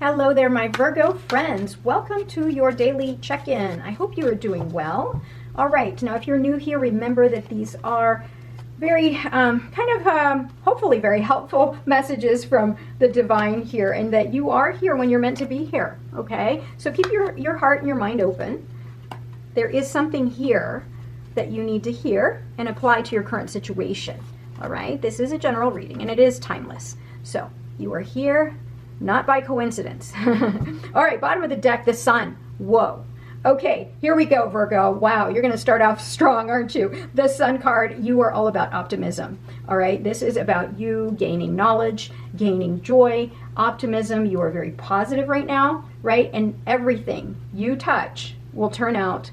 Hello there, my Virgo friends. Welcome to your daily check-in. I hope you are doing well. All right, now if you're new here, remember that these are very hopefully very helpful messages from the divine here, and that you are here when you're meant to be here, okay? So keep your heart and your mind open. There is something here that you need to hear and apply to your current situation, all right? This is a general reading, and it is timeless. So you are here not by coincidence. All right, bottom of the deck, the sun. Whoa. Okay, here we go, Virgo. Wow, you're going to start off strong, aren't you? The sun card, you are all about optimism. All right, this is about you gaining knowledge, gaining joy, optimism. You are very positive right now, right? And everything you touch will turn out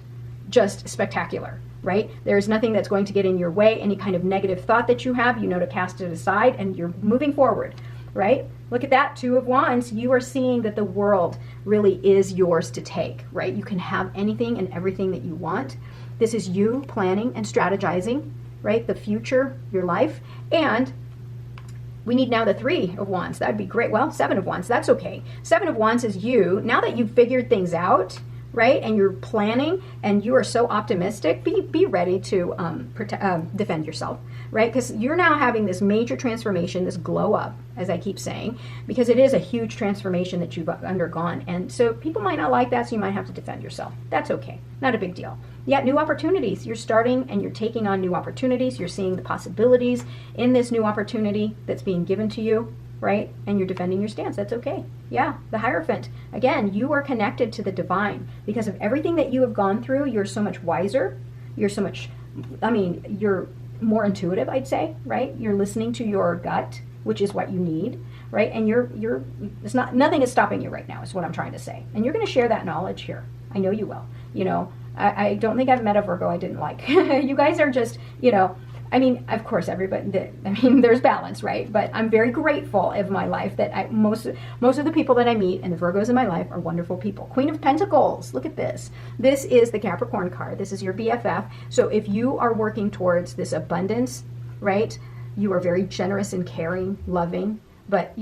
just spectacular, right? There's nothing that's going to get in your way. Any kind of negative thought that you have, you know to cast it aside, and you're moving forward, right? Look at that, Two of Wands. You are seeing that the world really is yours to take, right? You can have anything and everything that you want. This is you planning and strategizing, right? The future, your life. And we need now the Three of Wands. That'd be great. Well, Seven of Wands, that's okay. Seven of Wands is you. Now that you've figured things out, right, and you're planning and you are so optimistic, be ready to defend yourself, right? Because you're now having this major transformation, this glow up, as I keep saying, because it is a huge transformation that you've undergone. And so people might not like that, so you might have to defend yourself. That's okay. Not a big deal. Yet new opportunities. You're starting and you're taking on new opportunities. You're seeing the possibilities in this new opportunity that's being given to you, right? And you're defending your stance. That's okay. Yeah, the Hierophant. Again, you are connected to the divine because of everything that you have gone through. You're so much wiser. You're so much, you're more intuitive, I'd say, right? You're listening to your gut, which is what you need, right? And nothing is stopping you right now, is what I'm trying to say. And you're going to share that knowledge here. I know you will. You know, I don't think I've met a Virgo I didn't like. You guys are just, of course, everybody, there's balance, right? But I'm very grateful of my life that most of the people that I meet and the Virgos in my life are wonderful people. Queen of Pentacles, look at this. This is the Capricorn card. This is your BFF. So if you are working towards this abundance, right? You are very generous and caring, loving, but,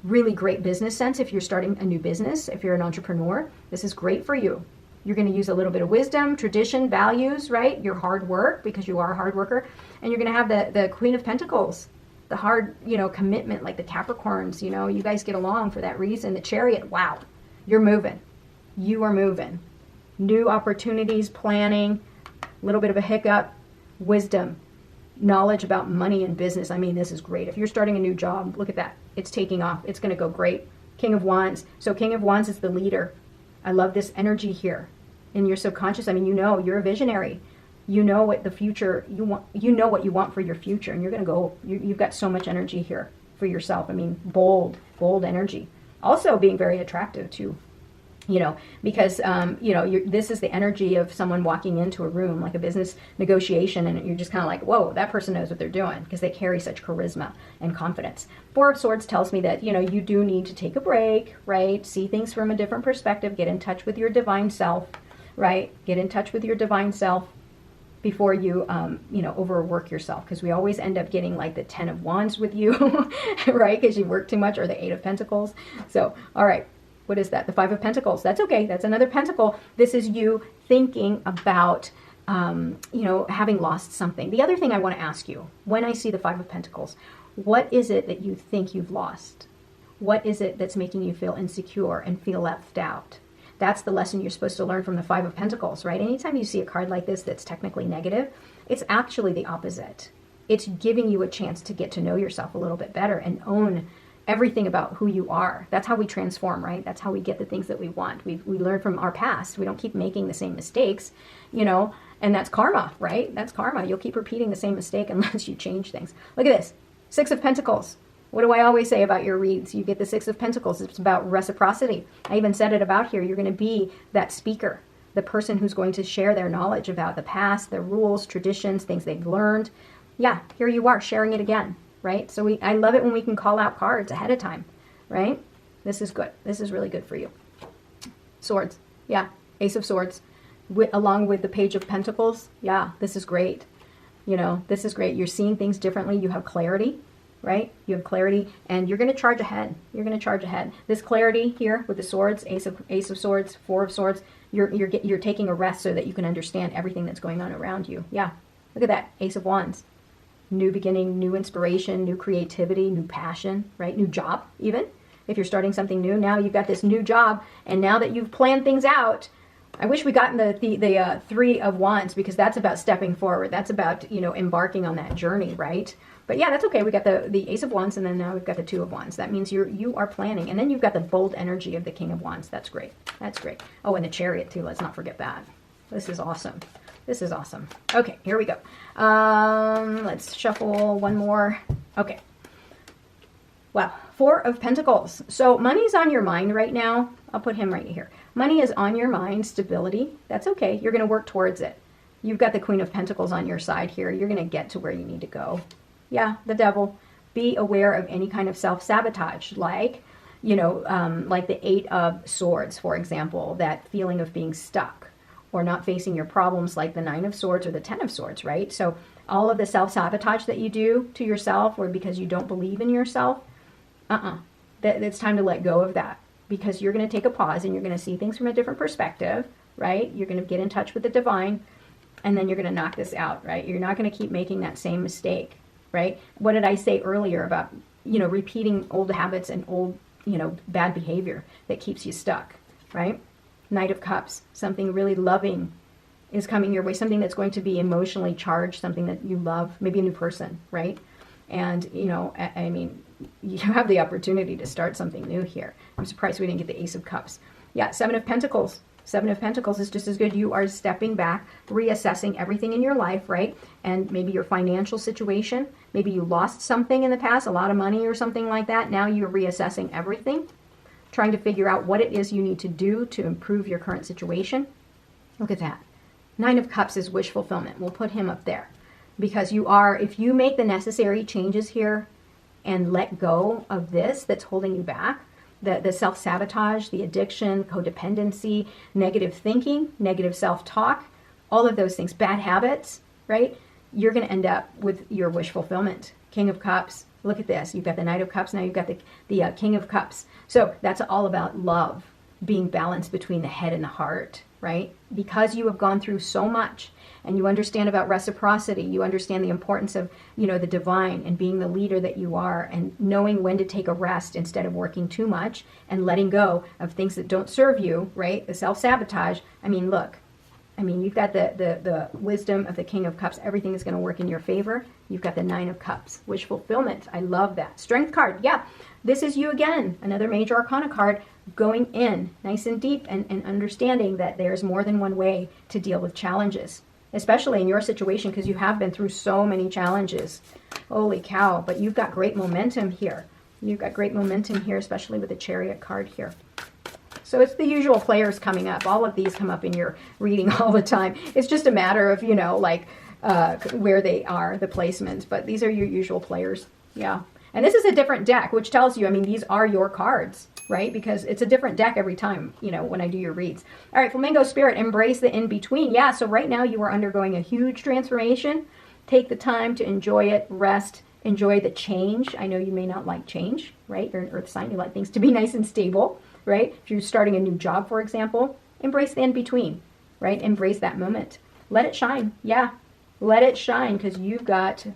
really great business sense. If you're starting a new business, if you're an entrepreneur, this is great for you. You're going to use a little bit of wisdom, tradition, values, right? Your hard work, because you are a hard worker. And you're going to have the Queen of Pentacles, the hard, commitment, like the Capricorns, you guys get along for that reason. The Chariot, wow, you're moving. You are moving. New opportunities, planning, a little bit of a hiccup, wisdom, knowledge about money and business. This is great. If you're starting a new job, look at that. It's taking off. It's going to go great. King of Wands. So King of Wands is the leader. I love this energy here in your subconscious. You're a visionary. You know what the future you want. You know what you want for your future, and you're going to go. You've got so much energy here for yourself. Bold energy. Also being very attractive too. Because this is the energy of someone walking into a room, like a business negotiation, and you're just kind of like, whoa, that person knows what they're doing, because they carry such charisma and confidence. Four of Swords tells me that, you do need to take a break, right? See things from a different perspective, get in touch with your divine self, right? Get in touch with your divine self before you, overwork yourself, because we always end up getting like the 10 of Wands with you, right? Because you work too much, or the 8 of Pentacles. So, all right. What is that? The 5 of Pentacles. That's okay. That's another pentacle. This is you thinking about, having lost something. The other thing I want to ask you, when I see the 5 of Pentacles, what is it that you think you've lost? What is it that's making you feel insecure and feel left out? That's the lesson you're supposed to learn from the 5 of Pentacles, right? Anytime you see a card like this that's technically negative, it's actually the opposite. It's giving you a chance to get to know yourself a little bit better and own everything about who you are. That's how we transform, right? That's how we get the things that we want. We learn from our past. We don't keep making the same mistakes, and that's karma, right? That's karma. You'll keep repeating the same mistake unless you change things. Look at this. 6 of Pentacles. What do I always say about your reads? You get the 6 of Pentacles. It's about reciprocity. I even said it about here. You're going to be that speaker, the person who's going to share their knowledge about the past, their rules, traditions, things they've learned. Yeah, here you are sharing it again. Right? So I love it when we can call out cards ahead of time, right? This is good. This is really good for you. Swords. Yeah. Ace of Swords. Along with the Page of Pentacles. Yeah, this is great. This is great. You're seeing things differently. You have clarity. right? You have clarity, and you're going to charge ahead. You're going to charge ahead. This clarity here with the swords, Ace of Swords, Four of Swords, you're taking a rest so that you can understand everything that's going on around you. Yeah, look at that, Ace of Wands. New beginning, new inspiration, new creativity, new passion, right? New job, even. If you're starting something new, now you've got this new job, and now that you've planned things out, I wish we got in the Three of Wands, because that's about stepping forward. That's about, embarking on that journey, right? But yeah, that's okay. We got the Ace of Wands, and then now we've got the Two of Wands. That means you are planning. And then you've got the bold energy of the King of Wands. That's great. That's great. Oh, and the Chariot too. Let's not forget that. This is awesome. This is awesome. Okay, here we go. Let's shuffle one more. Okay. Wow, Four of Pentacles. So money's on your mind right now. I'll put him right here. Money is on your mind, stability. That's okay. You're going to work towards it. You've got the Queen of Pentacles on your side here. You're going to get to where you need to go. Yeah, the Devil. Be aware of any kind of self-sabotage, like, like the Eight of Swords, for example, that feeling of being stuck or not facing your problems, like the Nine of Swords or the Ten of Swords, right? So all of the self-sabotage that you do to yourself, or because you don't believe in yourself, it's time to let go of that, because you're going to take a pause and you're going to see things from a different perspective, right? You're going to get in touch with the divine, and then you're going to knock this out, right? You're not going to keep making that same mistake, right? What did I say earlier about, repeating old habits and old, bad behavior that keeps you stuck, right? Knight of Cups, something really loving is coming your way, something that's going to be emotionally charged, something that you love, maybe a new person, right? And, I mean, you have the opportunity to start something new here. I'm surprised we didn't get the Ace of Cups. Yeah, Seven of Pentacles. Seven of Pentacles is just as good. You are stepping back, reassessing everything in your life, right? And maybe your financial situation. Maybe you lost something in the past, a lot of money or something like that. Now you're reassessing everything, trying to figure out what it is you need to do to improve your current situation. Look at that. Nine of Cups is wish fulfillment. We'll put him up there. Because if you make the necessary changes here and let go of this that's holding you back, the self-sabotage, the addiction, codependency, negative thinking, negative self-talk, all of those things, bad habits, right? You're going to end up with your wish fulfillment. King of Cups. Look at this. You've got the Knight of Cups. Now you've got the King of Cups. So that's all about love, being balanced between the head and the heart, right? Because you have gone through so much, and you understand about reciprocity, you understand the importance of, the divine and being the leader that you are, and knowing when to take a rest instead of working too much, and letting go of things that don't serve you, right? The self-sabotage. I mean, look, you've got the wisdom of the King of Cups. Everything is going to work in your favor. You've got the Nine of Cups, wish fulfillment. I love that. Strength card. Yeah, this is you again. Another major arcana card, going in nice and deep, and understanding that there's more than one way to deal with challenges, especially in your situation, because you have been through so many challenges. Holy cow. But you've got great momentum here. You've got great momentum here, especially with the Chariot card here. So it's the usual players coming up. All of these come up in your reading all the time. It's just a matter of, where they are, the placements. But these are your usual players. Yeah. And this is a different deck, which tells you, these are your cards, right? Because it's a different deck every time, when I do your reads. All right, Flamingo Spirit, embrace the in-between. Yeah, so right now you are undergoing a huge transformation. Take the time to enjoy it, rest, enjoy the change. I know you may not like change, right? You're an earth sign. You like things to be nice and stable, right? If you're starting a new job, for example, embrace the in-between, right? Embrace that moment. Let it shine. Yeah, let it shine, because you've got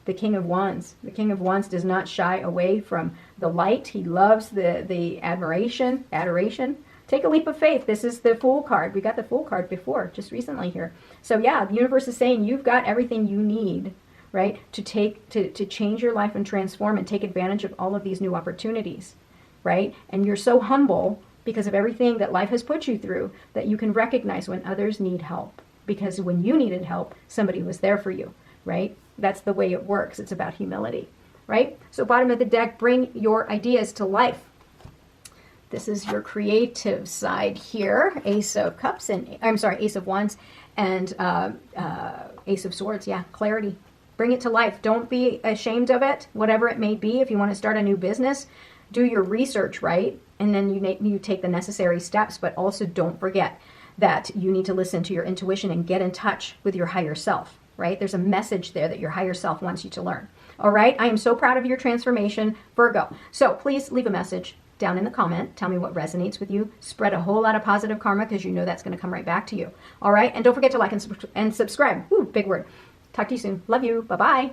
the King of Wands. The King of Wands does not shy away from the light. He loves the adoration. Take a leap of faith. This is the Fool card. We got the Fool card before, just recently here. So yeah, the universe is saying you've got everything you need, right, to change your life and transform and take advantage of all of these new opportunities, right? And you're so humble because of everything that life has put you through that you can recognize when others need help. Because when you needed help, somebody was there for you, right? That's the way it works. It's about humility, right? So bottom of the deck, bring your ideas to life. This is your creative side here. Ace of Cups Ace of Wands and Ace of Swords. Yeah, clarity. Bring it to life. Don't be ashamed of it, whatever it may be. If you want to start a new business, do your research, right? And then you take the necessary steps, but also don't forget that you need to listen to your intuition and get in touch with your higher self, right? There's a message there that your higher self wants you to learn. All right. I am so proud of your transformation, Virgo. So please leave a message down in the comment. Tell me what resonates with you. Spread a whole lot of positive karma because you know that's going to come right back to you. All right. And don't forget to like and subscribe. Ooh, big word. Talk to you soon. Love you. Bye-bye.